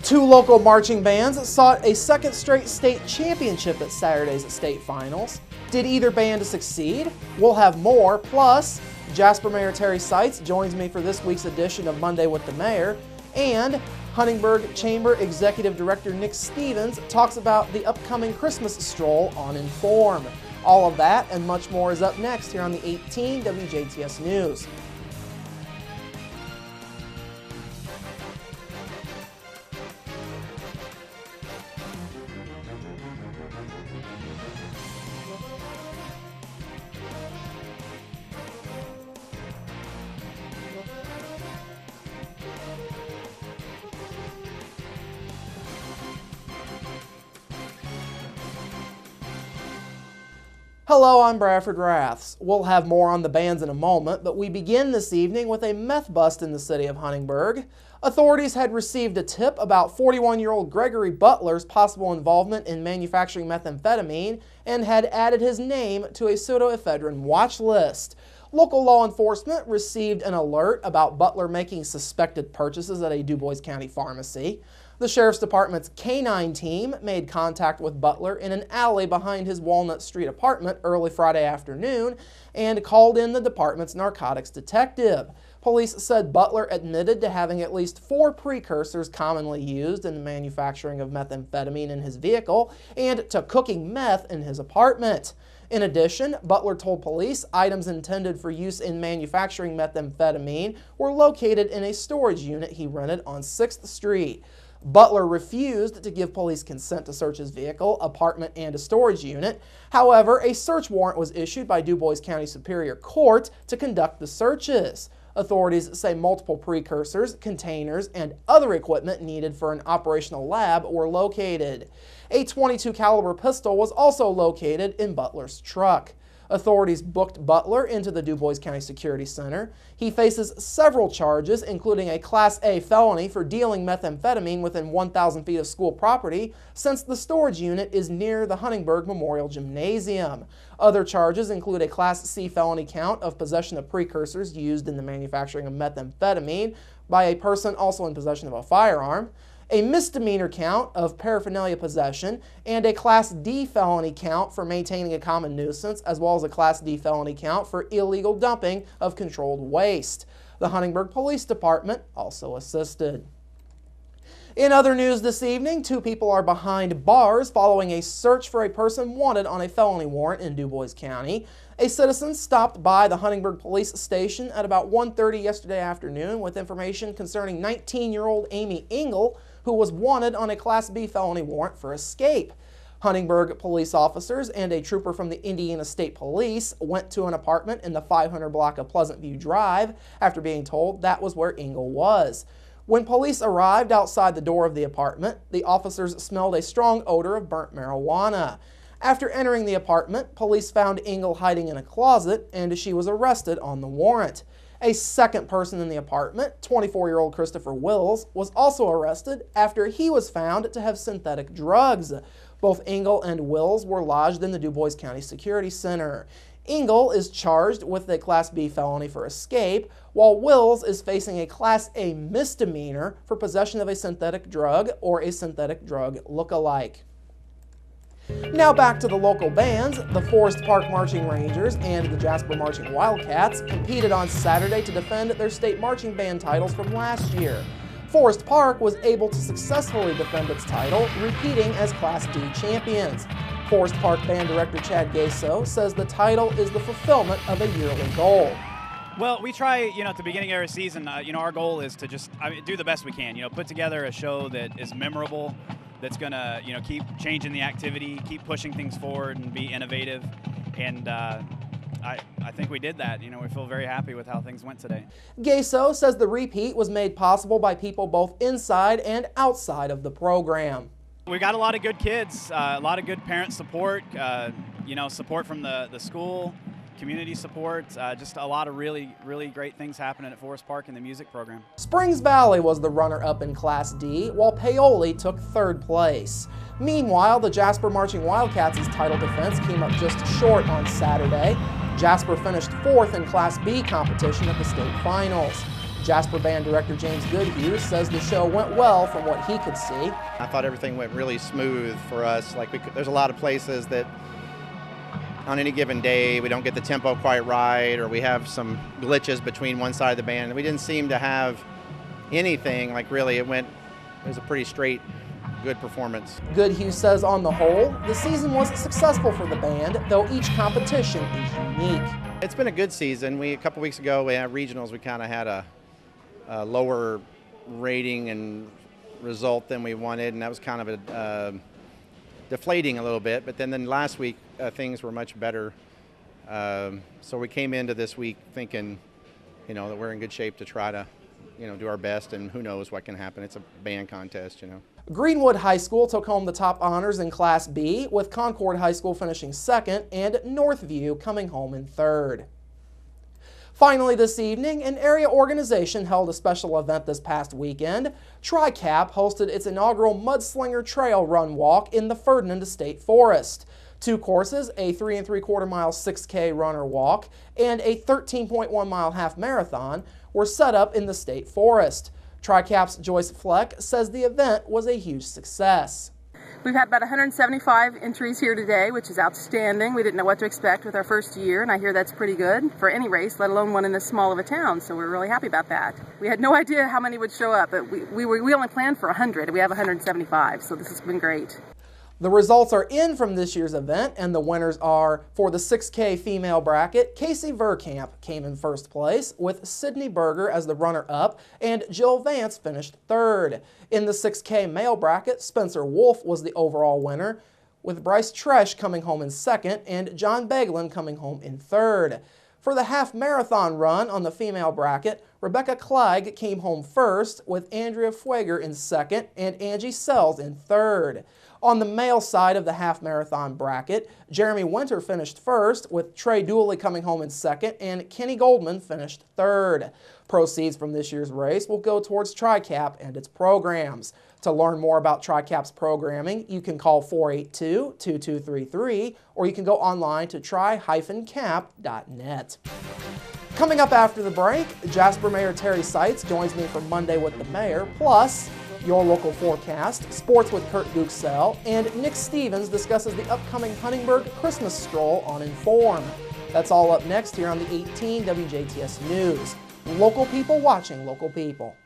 Two local marching bands sought a second straight state championship at Saturday's state finals. Did either band succeed? We'll have more. Plus, Jasper Mayor Terry Seitz joins me for this week's edition of Monday with the Mayor, and Huntingburg Chamber Executive Director Nick Stevens talks about the upcoming Christmas stroll on Inform. All of that and much more is up next here on the 18 WJTS News. Hello, I'm Bradford Rahts. We'll have more on the bands in a moment, but we begin this evening with a meth bust in the city of Huntingburg. Authorities had received a tip about 41-year-old Gregory Butler's possible involvement in manufacturing methamphetamine and had added his name to a pseudoephedrine watch list. Local law enforcement received an alert about Butler making suspected purchases at a Dubois County pharmacy. The Sheriff's Department's K-9 team made contact with Butler in an alley behind his Walnut Street apartment early Friday afternoon and called in the department's narcotics detective. Police said Butler admitted to having at least 4 precursors commonly used in the manufacturing of methamphetamine in his vehicle and to cooking meth in his apartment. In addition, Butler told police items intended for use in manufacturing methamphetamine were located in a storage unit he rented on 6th Street. Butler refused to give police consent to search his vehicle, apartment, and a storage unit. However, a search warrant was issued by Dubois County Superior Court to conduct the searches. Authorities say multiple precursors, containers, and other equipment needed for an operational lab were located. A .22 caliber pistol was also located in Butler's truck. Authorities booked Butler into the Dubois County Security Center. He faces several charges, including a Class A felony for dealing methamphetamine within 1,000 feet of school property, since the storage unit is near the Huntingburg Memorial Gymnasium. Other charges include a Class C felony count of possession of precursors used in the manufacturing of methamphetamine by a person also in possession of a firearm, a misdemeanor count of paraphernalia possession, and a Class D felony count for maintaining a common nuisance, as well as a Class D felony count for illegal dumping of controlled waste. The Huntingburg Police Department also assisted. In other news this evening, 2 people are behind bars following a search for a person wanted on a felony warrant in Dubois County. A citizen stopped by the Huntingburg Police Station at about 1:30 yesterday afternoon with information concerning 19-year-old Amy Engel, who was wanted on a Class B felony warrant for escape. Huntingburg police officers and a trooper from the Indiana State Police went to an apartment in the 500 block of Pleasant View Drive after being told that was where Engel was. When police arrived outside the door of the apartment, the officers smelled a strong odor of burnt marijuana. After entering the apartment, police found Engel hiding in a closet, and she was arrested on the warrant. A second person in the apartment, 24-year-old Christopher Wills, was also arrested after he was found to have synthetic drugs. Both Engel and Wills were lodged in the Dubois County Security Center. Engel is charged with a Class B felony for escape, while Wills is facing a Class A misdemeanor for possession of a synthetic drug or a synthetic drug look-alike. Now back to the local bands. The Forest Park Marching Rangers and the Jasper Marching Wildcats competed on Saturday to defend their state marching band titles from last year. Forest Park was able to successfully defend its title, repeating as Class D champions. Forest Park Band Director Chad Gaso says the title is the fulfillment of a yearly goal. Well, we try, at the beginning of every season, our goal is to just do the best we can, put together a show that is memorable, that's going to, keep changing the activity, keep pushing things forward and be innovative. And I think we did that. We feel very happy with how things went today. Gaso says the repeat was made possible by people both inside and outside of the program. We got a lot of good kids, a lot of good parent support, support from the school, community support, just a lot of really, really great things happening at Forest Park in the music program. Springs Valley was the runner-up in Class D, while Paoli took 3rd place. Meanwhile, the Jasper Marching Wildcats' title defense came up just short on Saturday. Jasper finished 4th in Class B competition at the state finals. Jasper Band Director James Goodhue says the show went well from what he could see. I thought everything went really smooth for us. There's a lot of places that on any given day we don't get the tempo quite right, or we have some glitches between one side of the band. We didn't seem to have anything. It was a pretty straight, good performance. Goodhue says on the whole, the season was successful for the band, though each competition is unique. It's been a good season. A couple weeks ago, we had regionals. We kind of had a lower rating and result than we wanted, and that was kind of deflating a little bit. But then last week, things were much better. So we came into this week thinking, that we're in good shape to try to, do our best, and who knows what can happen. It's a band contest, Greenwood High School took home the top honors in Class B, with Concord High School finishing second and Northview coming home in third. Finally this evening, an area organization held a special event this past weekend. TriCap hosted its inaugural Mudslinger Trail Run Walk in the Ferdinand State Forest. 2 courses, a 3 3/4 mile 6K runner walk and a 13.1 mile half marathon, were set up in the state forest. TriCap's Joyce Fleck says the event was a huge success. We've had about 175 entries here today, which is outstanding. We didn't know what to expect with our first year, and I hear that's pretty good for any race, let alone one in this small of a town, so we're really happy about that. We had no idea how many would show up, but we only planned for 100, and we have 175, so this has been great. The results are in from this year's event, and the winners are, for the 6K female bracket, Casey Verkamp came in first place, with Sydney Berger as the runner-up, and Jill Vance finished third. In the 6K male bracket, Spencer Wolf was the overall winner, with Bryce Tresh coming home in second and John Beglin coming home in third. For the half marathon run on the female bracket, Rebecca Clegg came home first, with Andrea Fueger in second and Angie Sells in third. On the male side of the half marathon bracket, Jeremy Winter finished first, with Trey Dooley coming home in second and Kenny Goldman finished third. Proceeds from this year's race will go towards TriCap and its programs. To learn more about TriCap's programming, you can call 482-2233 or you can go online to tri-cap.net. Coming up after the break, Jasper Mayor Terry Seitz joins me for Monday with the Mayor, plus your local forecast, sports with Kurt Guxell, and Nick Stevens discusses the upcoming Huntingburg Christmas stroll on Inform. That's all up next here on the 18 WJTS News. Local people watching local people.